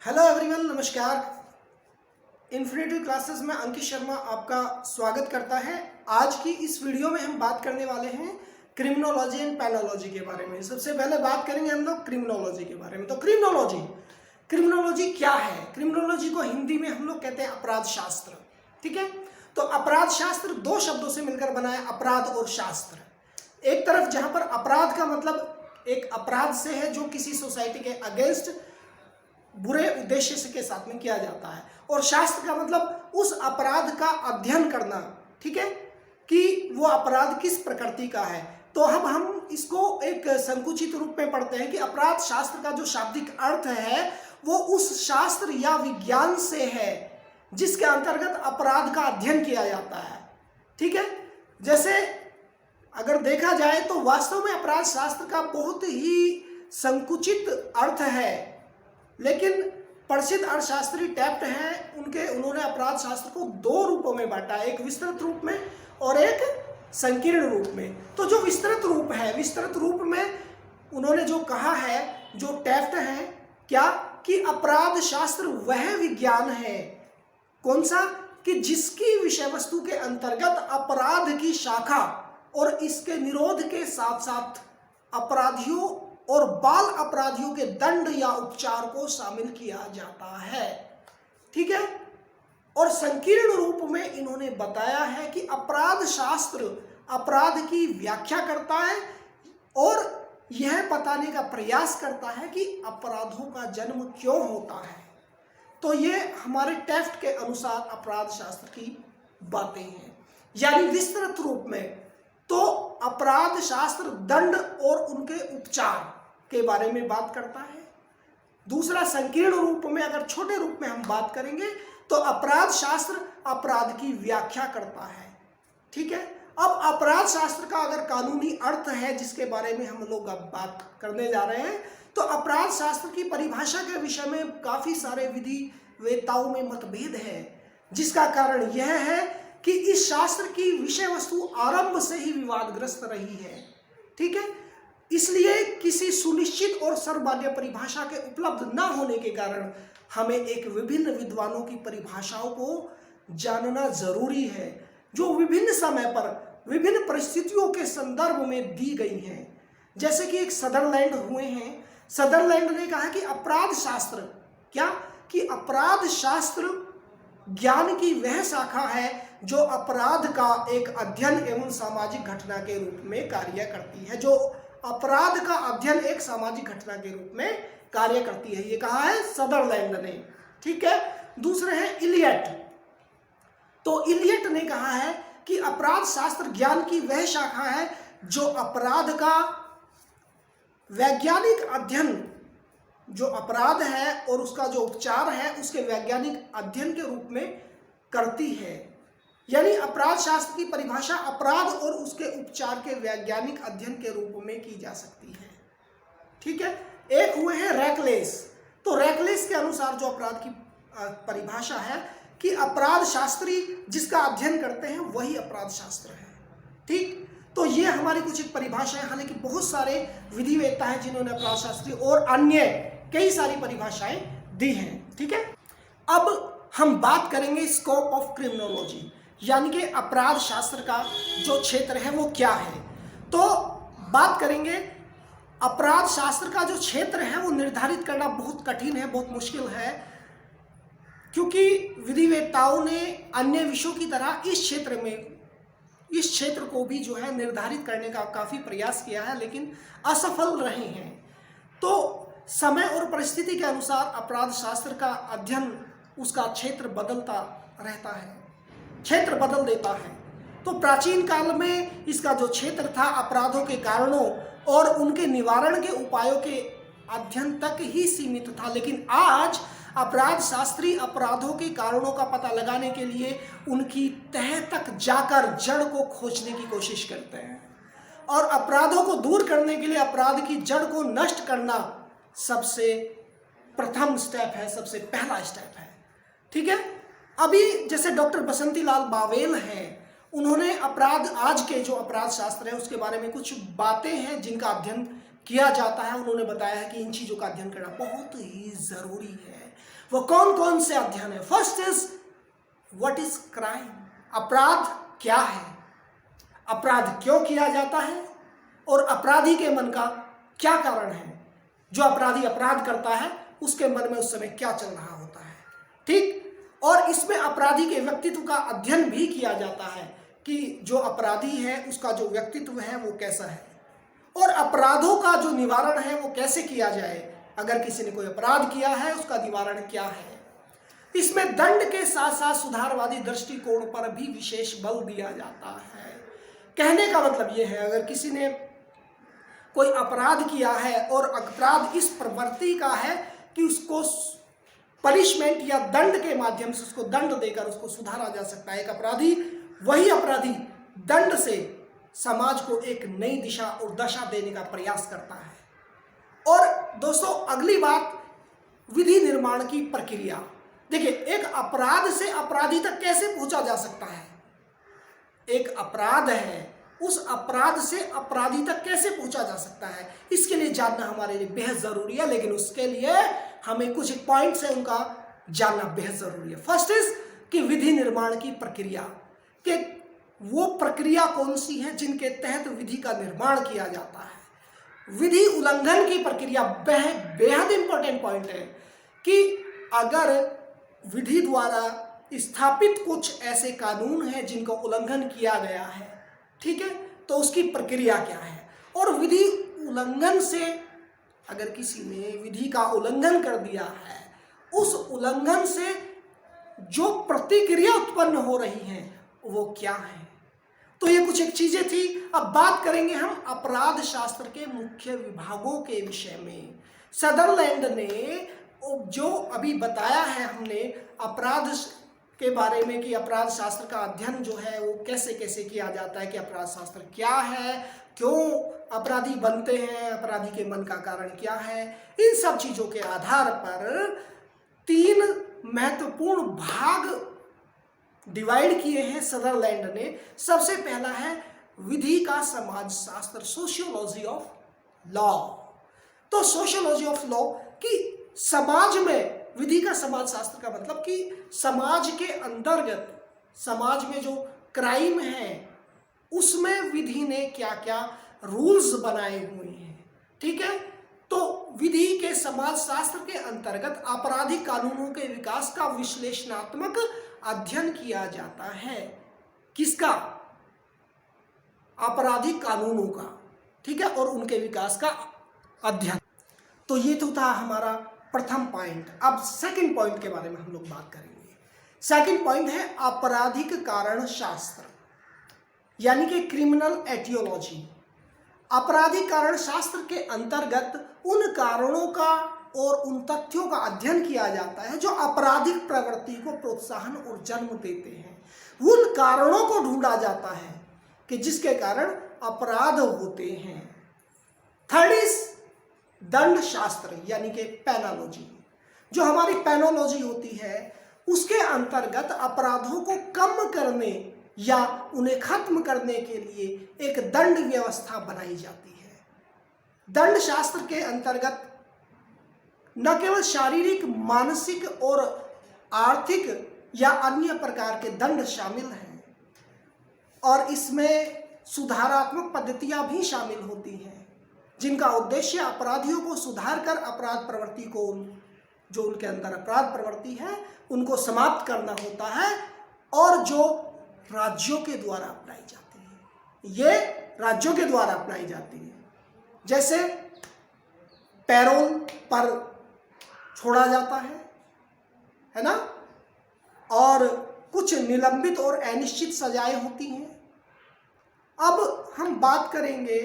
Hello everyone, नमस्कार। Infinity classes में अंकित शर्मा आपका स्वागत करता है। आज की इस वीडियो में हम बात करने वाले हैं क्रिमिनोलॉजी एंड पेनोलॉजी के बारे में। सबसे पहले बात करेंगे हम लोग क्रिमिनोलॉजी के बारे में। तो क्रिमिनोलॉजी क्या है? क्रिमिनोलॉजी को हिंदी में हम लोग कहते हैं अपराध शास्त्र। ठीक है, तो अपराध शास्त्र दो शब्दों से मिलकर बना है, अपराध और शास्त्र। एक तरफ जहां पर अपराध का मतलब एक अपराध से है जो किसी सोसाइटी के अगेंस्ट बुरे उद्देश्य से के साथ में किया जाता है, और शास्त्र का मतलब उस अपराध का अध्ययन करना। ठीक है, कि वो अपराध किस प्रकृति का है। तो अब हम इसको एक संकुचित रूप में पढ़ते हैं कि अपराध शास्त्र का जो शाब्दिक अर्थ है वो उस शास्त्र या विज्ञान से है जिसके अंतर्गत अपराध का अध्ययन किया जाता है। ठीक है, जैसे अगर देखा जाए तो वास्तव में अपराध शास्त्र का बहुत ही संकुचित अर्थ है, लेकिन प्रसिद्ध अर्थशास्त्री टैफ्ट हैं, उन्होंने अपराध शास्त्र को दो रूपों में बांटा, एक विस्तृत रूप में और एक संकीर्ण रूप में। तो जो विस्तृत रूप में उन्होंने जो कहा है, जो टैफ्ट है क्या, कि अपराध शास्त्र वह विज्ञान है, कौन सा, कि जिसकी विषय वस्तु के अंतर्गत अपराध की शाखा और इसके निरोध के साथ साथ अपराधियों और बाल अपराधियों के दंड या उपचार को शामिल किया जाता है। ठीक है, और संकीर्ण रूप में इन्होंने बताया है कि अपराध शास्त्र अपराध की व्याख्या करता है और यह बताने का प्रयास करता है कि अपराधों का जन्म क्यों होता है। तो ये हमारे टैफ्ट के अनुसार अपराध शास्त्र की बातें हैं। यानी विस्तृत रूप में तो अपराध शास्त्र दंड और उनके उपचार के बारे में बात करता है। दूसरा, संकीर्ण रूप में, अगर छोटे रूप में हम बात करेंगे तो अपराध शास्त्र अपराध की व्याख्या करता है। ठीक है, अब अपराध शास्त्र का अगर कानूनी अर्थ है जिसके बारे में हम लोग अब बात करने जा रहे हैं, तो अपराध शास्त्र की परिभाषा के विषय में काफी सारे विधिवेत्ताओं में मतभेद है, जिसका कारण यह है कि इस शास्त्र की विषय वस्तु आरंभ से ही विवादग्रस्त रही है। ठीक है, इसलिए किसी सुनिश्चित और सर्वमान्य परिभाषा के उपलब्ध न होने के कारण हमें एक विभिन्न विद्वानों की परिभाषाओं को जानना जरूरी है, जो विभिन्न समय पर विभिन्न परिस्थितियों के संदर्भ में दी गई हैं। जैसे कि एक सदरलैंड हुए हैं, सदरलैंड ने कहा कि अपराध शास्त्र क्या, कि अपराध शास्त्र ज्ञान की वह शाखा है जो अपराध का एक अध्ययन एवं सामाजिक घटना के रूप में कार्य करती है। जो अपराध का अध्ययन एक सामाजिक घटना के रूप में कार्य करती है, ये कहा है सदरलैंड ने। ठीक है, दूसरे हैं इलियट। तो इलियट ने कहा है कि अपराध शास्त्र ज्ञान की वह शाखा है जो अपराध का वैज्ञानिक अध्ययन, जो अपराध है और उसका जो उपचार है उसके वैज्ञानिक अध्ययन के रूप में करती है। यानी अपराध शास्त्र की परिभाषा अपराध और उसके उपचार के वैज्ञानिक अध्ययन के रूप में की जा सकती है। ठीक है, एक हुए हैं रैकलेस। तो रैकलेस के अनुसार जो अपराध की परिभाषा है कि अपराध शास्त्री जिसका अध्ययन करते हैं वही अपराध शास्त्र है। ठीक, तो ये हमारी कुछ एक परिभाषा है। हालांकि बहुत सारे विधिवेत्ता हैं जिन्होंने अपराध शास्त्री और अन्य कई सारी परिभाषाएं दी हैं। ठीक है, अब हम बात करेंगे स्कोप ऑफ क्रिमिनोलॉजी, यानी कि अपराध शास्त्र का जो क्षेत्र है वो क्या है। तो बात करेंगे अपराध शास्त्र का जो क्षेत्र है वो निर्धारित करना बहुत कठिन है, बहुत मुश्किल है, क्योंकि विधिवेत्ताओं ने अन्य विषयों की तरह इस क्षेत्र को भी जो है निर्धारित करने का काफी प्रयास किया है, लेकिन असफल रहे हैं। तो समय और परिस्थिति के अनुसार अपराध शास्त्र का अध्ययन, उसका क्षेत्र बदलता रहता है, क्षेत्र बदल देता है। तो प्राचीन काल में इसका जो क्षेत्र था अपराधों के कारणों और उनके निवारण के उपायों के अध्ययन तक ही सीमित था, लेकिन आज अपराध शास्त्री अपराधों के कारणों का पता लगाने के लिए उनकी तह तक जाकर जड़ को खोजने की कोशिश करते हैं, और अपराधों को दूर करने के लिए अपराध की जड़ को नष्ट करना सबसे प्रथम स्टेप है, सबसे पहला स्टेप है। ठीक है, अभी जैसे डॉक्टर बसंतीलाल बावेल हैं, उन्होंने अपराध, आज के जो अपराध शास्त्र है उसके बारे में कुछ बातें हैं जिनका अध्ययन किया जाता है, उन्होंने बताया है कि इन चीजों का अध्ययन करना बहुत ही जरूरी है। वो कौन कौन से अध्ययन है? First is what is crime, अपराध क्या है, अपराध क्यों किया जाता है, और अपराधी के मन का क्या कारण है, जो अपराधी अपराध करता है उसके मन में उस समय क्या चल रहा होता है, ठीक। और इसमें अपराधी के व्यक्तित्व का अध्ययन भी किया जाता है कि जो अपराधी है उसका जो व्यक्तित्व है वो कैसा है, और अपराधों का जो निवारण है वो कैसे किया जाए, अगर किसी ने कोई अपराध किया है उसका निवारण क्या है। इसमें दंड के साथ साथ सुधारवादी दृष्टिकोण पर भी विशेष बल दिया जाता है। कहने का मतलब ये है, अगर किसी ने कोई अपराध किया है और अपराध इस प्रवृत्ति का है कि उसको पनिशमेंट या दंड के माध्यम से उसको दंड देकर उसको सुधारा जा सकता है। एक अपराधी, वही अपराधी दंड से समाज को एक नई दिशा और दशा देने का प्रयास करता है। और दोस्तों अगली बात, विधि निर्माण की प्रक्रिया। देखिए, एक अपराध से अपराधी तक कैसे पहुंचा जा सकता है। एक अपराध है, उस अपराध से अपराधी तक कैसे पहुंचा जा सकता है, इसके लिए जानना हमारे लिए बेहद जरूरी है। लेकिन उसके लिए हमें कुछ पॉइंट्स है उनका जानना बेहद जरूरी है। फर्स्ट इज कि विधि निर्माण की प्रक्रिया, कि वो प्रक्रिया कौन सी है जिनके तहत विधि का निर्माण किया जाता है। विधि उल्लंघन की प्रक्रिया बेहद इंपॉर्टेंट पॉइंट है कि अगर विधि द्वारा स्थापित कुछ ऐसे कानून हैं जिनका उल्लंघन किया गया है, ठीक है, तो उसकी प्रक्रिया क्या है। और विधि उल्लंघन से, अगर किसी ने विधि का उल्लंघन कर दिया है, उस उल्लंघन से जो प्रतिक्रिया उत्पन्न हो रही है वो क्या है। तो ये कुछ एक चीजें थी। अब बात करेंगे हम अपराध शास्त्र के मुख्य विभागों के विषय में। सदरलैंड ने जो अभी बताया है हमने अपराध के बारे में कि अपराध शास्त्र का अध्ययन जो है वो कैसे कैसे किया जाता है, कि अपराध शास्त्र क्या है, क्यों अपराधी बनते हैं, अपराधी के मन का कारण क्या है, इन सब चीजों के आधार पर 3 महत्वपूर्ण भाग डिवाइड किए हैं सदरलैंड ने। सबसे पहला है विधि का समाजशास्त्र, सोशियोलॉजी ऑफ लॉ। तो सोशियोलॉजी ऑफ लॉ की समाज में विधि का समाजशास्त्र का मतलब कि समाज के अंतर्गत, समाज में जो क्राइम है उसमें विधि ने क्या क्या रूल्स बनाए हुए हैं, ठीक है। तो विधि के समाजशास्त्र के अंतर्गत आपराधिक कानूनों के विकास का विश्लेषणात्मक अध्ययन किया जाता है। किसका? आपराधिक कानूनों का, ठीक है, और उनके विकास का अध्ययन। तो ये तो था हमारा प्रथम पॉइंट। अब सेकंड पॉइंट के बारे में हम लोग बात करेंगे। सेकंड पॉइंट है आपराधिक कारण शास्त्र, यानी कि क्रिमिनल एटियोलॉजी। आपराधिक कारण शास्त्र के अंतर्गत उन कारणों का और उन तथ्यों का अध्ययन किया जाता है जो आपराधिक प्रवृत्ति को प्रोत्साहन और जन्म देते हैं। उन कारणों को ढूंढा जाता है कि जिसके कारण अपराध होते हैं। थर्ड इज दंड शास्त्र, यानी कि पेनोलॉजी। जो हमारी पेनोलॉजी होती है उसके अंतर्गत अपराधों को कम करने या उन्हें खत्म करने के लिए एक दंड व्यवस्था बनाई जाती है। दंड शास्त्र के अंतर्गत न केवल शारीरिक, मानसिक और आर्थिक या अन्य प्रकार के दंड शामिल हैं, और इसमें सुधारात्मक पद्धतियां भी शामिल होती हैं जिनका उद्देश्य अपराधियों को सुधार कर अपराध प्रवृत्ति को, जो उनके अंदर अपराध प्रवृत्ति है उनको समाप्त करना होता है, और जो राज्यों के द्वारा अपनाई जाती है। ये राज्यों के द्वारा अपनाई जाती है, जैसे पैरोल पर छोड़ा जाता है ना, और कुछ निलंबित और अनिश्चित सजाएं होती हैं। अब हम बात करेंगे,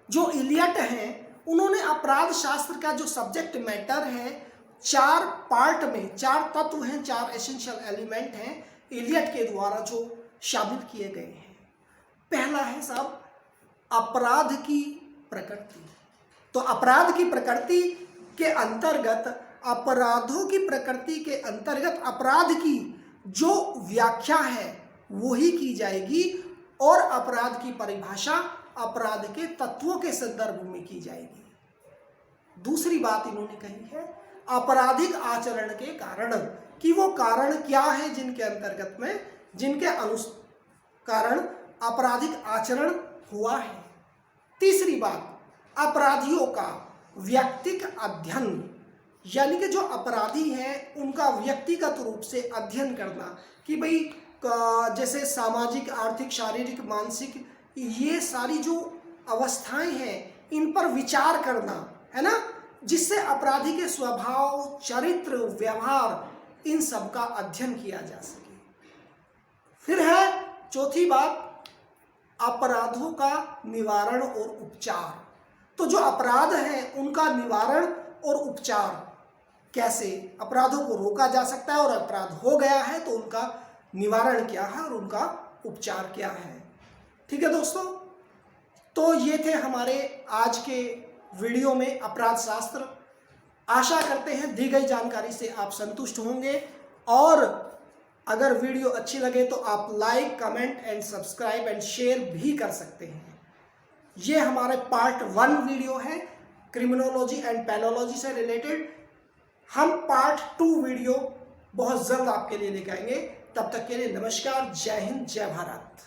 जो इलियट हैं उन्होंने अपराध शास्त्र का जो सब्जेक्ट मैटर है 4 पार्ट में, 4 तत्व हैं, 4 एसेंशियल एलिमेंट हैं इलियट के द्वारा जो शामिल किए गए हैं। पहला है साहब अपराध की प्रकृति। तो अपराध की प्रकृति के अंतर्गत, अपराधों की प्रकृति के अंतर्गत अपराध की जो व्याख्या है वही की जाएगी, और अपराध की परिभाषा अपराध के तत्वों के संदर्भ में की जाएगी। दूसरी बात इन्होंने कही है आपराधिक आचरण के कारण, कि वो कारण क्या है जिनके अंतर्गत में, जिनके कारण आपराधिक आचरण हुआ है। तीसरी बात, अपराधियों का व्यक्तिक अध्ययन, यानी कि जो अपराधी हैं उनका व्यक्तिगत रूप से अध्ययन करना, कि भाई जैसे सामाजिक, आर्थिक, शारीरिक, मानसिक, ये सारी जो अवस्थाएं हैं इन पर विचार करना, है ना, जिससे अपराधी के स्वभाव, चरित्र, व्यवहार, इन सब का अध्ययन किया जा सके। फिर है चौथी बात, अपराधों का निवारण और उपचार। तो जो अपराध हैं उनका निवारण और उपचार, कैसे अपराधों को रोका जा सकता है, और अपराध हो गया है तो उनका निवारण क्या है और उनका उपचार क्या है। ठीक है दोस्तों, तो ये थे हमारे आज के वीडियो में अपराध शास्त्र। आशा करते हैं दी गई जानकारी से आप संतुष्ट होंगे, और अगर वीडियो अच्छी लगे तो आप like, comment and subscribe and share भी कर सकते हैं। ये हमारे पार्ट 1 वीडियो है क्रिमिनोलॉजी एंड पैनोलॉजी से रिलेटेड। हम पार्ट 2 वीडियो बहुत जल्द आपके लिए लेकर आएंगे। तब तक के लिए नमस्कार, जय हिंद, जय भारत।